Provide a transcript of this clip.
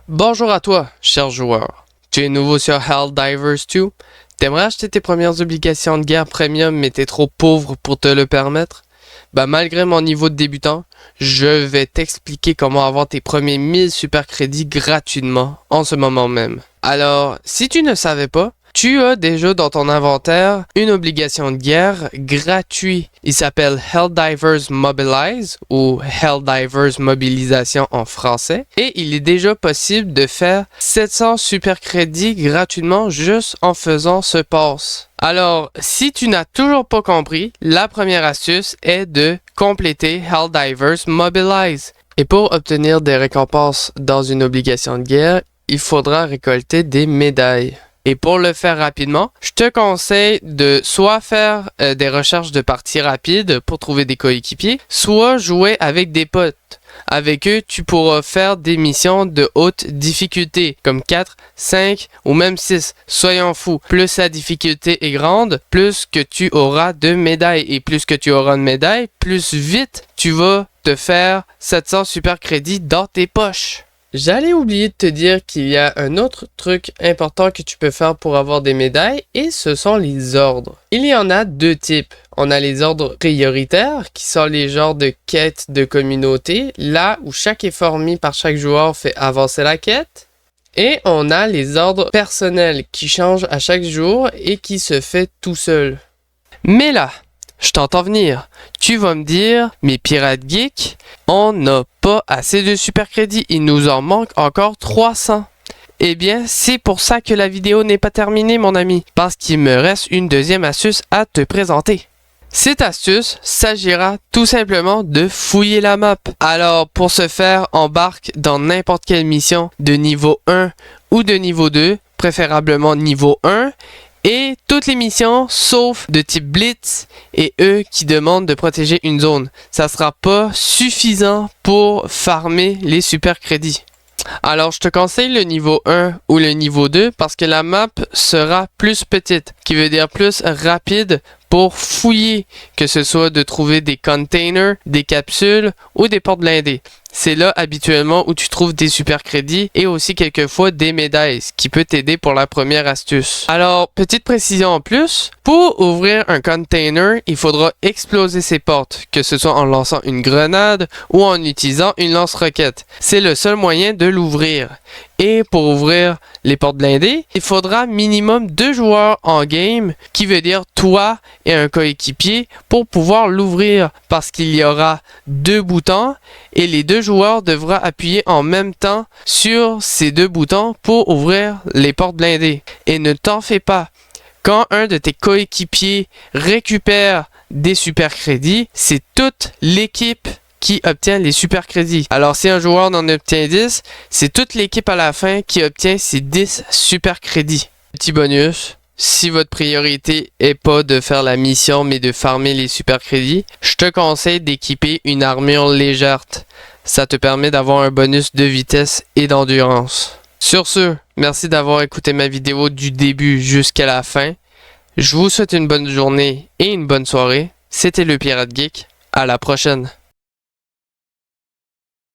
Bonjour à toi, cher joueur. Tu es nouveau sur Helldivers 2? T'aimerais acheter tes premières obligations de guerre premium mais t'es trop pauvre pour te le permettre? Malgré mon niveau de débutant, je vais t'expliquer comment avoir tes premiers 1000 super crédits gratuitement en ce moment même. Alors, si tu ne savais pas, tu as déjà dans ton inventaire une obligation de guerre gratuite. Il s'appelle Helldivers Mobilize ou Helldivers Mobilisation en français. Et il est déjà possible de faire 700 super crédits gratuitement juste en faisant ce pass. Alors, si tu n'as toujours pas compris, la première astuce est de compléter Helldivers Mobilize. Et pour obtenir des récompenses dans une obligation de guerre, il faudra récolter des médailles. Et pour le faire rapidement, je te conseille de soit faire des recherches de parties rapides pour trouver des coéquipiers, soit jouer avec des potes. Avec eux, tu pourras faire des missions de haute difficulté, comme 4, 5 ou même 6. Soyons fous, plus la difficulté est grande, plus que tu auras de médailles. Et plus que tu auras de médailles, plus vite tu vas te faire 700 super crédits dans tes poches. J'allais oublier de te dire qu'il y a un autre truc important que tu peux faire pour avoir des médailles et ce sont les ordres. Il y en a deux types. On a les ordres prioritaires qui sont les genres de quêtes de communauté, là où chaque effort mis par chaque joueur fait avancer la quête. Et on a les ordres personnels qui changent à chaque jour et qui se fait tout seul. Mais là, je t'entends venir. Tu vas me dire, mais Pirate Geek, on n'a pas assez de super crédits. Il nous en manque encore 300. Eh bien, c'est pour ça que la vidéo n'est pas terminée, mon ami. Parce qu'il me reste une deuxième astuce à te présenter. Cette astuce s'agira tout simplement de fouiller la map. Alors, pour ce faire, embarque dans n'importe quelle mission de niveau 1 ou de niveau 2, préférablement niveau 1, et toutes les missions, sauf de type Blitz et eux qui demandent de protéger une zone. Ça sera pas suffisant pour farmer les super crédits. Alors, je te conseille le niveau 1 ou le niveau 2 parce que la map sera plus petite, qui veut dire plus rapide pour fouiller, que ce soit de trouver des containers, des capsules ou des portes blindées. C'est là habituellement où tu trouves des super crédits et aussi quelquefois des médailles, ce qui peut t'aider pour la première astuce. Alors, petite précision en plus, pour ouvrir un container, il faudra exploser ses portes, que ce soit en lançant une grenade ou en utilisant une lance-roquette. C'est le seul moyen de l'ouvrir. Et pour ouvrir les portes blindées, il faudra minimum 2 joueurs en game, qui veut dire toi et un coéquipier, pour pouvoir l'ouvrir parce qu'il y aura 2 boutons et les 2 joueurs devront appuyer en même temps sur ces 2 boutons pour ouvrir les portes blindées. Et ne t'en fais pas, quand un de tes coéquipiers récupère des super crédits, c'est toute l'équipe qui obtient les super crédits. Alors si un joueur en obtient 10, c'est toute l'équipe à la fin qui obtient ces 10 super crédits. Petit bonus, si votre priorité est pas de faire la mission mais de farmer les super crédits, je te conseille d'équiper une armure légère. Ça te permet d'avoir un bonus de vitesse et d'endurance. Sur ce, merci d'avoir écouté ma vidéo du début jusqu'à la fin. Je vous souhaite une bonne journée et une bonne soirée. C'était le Pirate Geek. À la prochaine.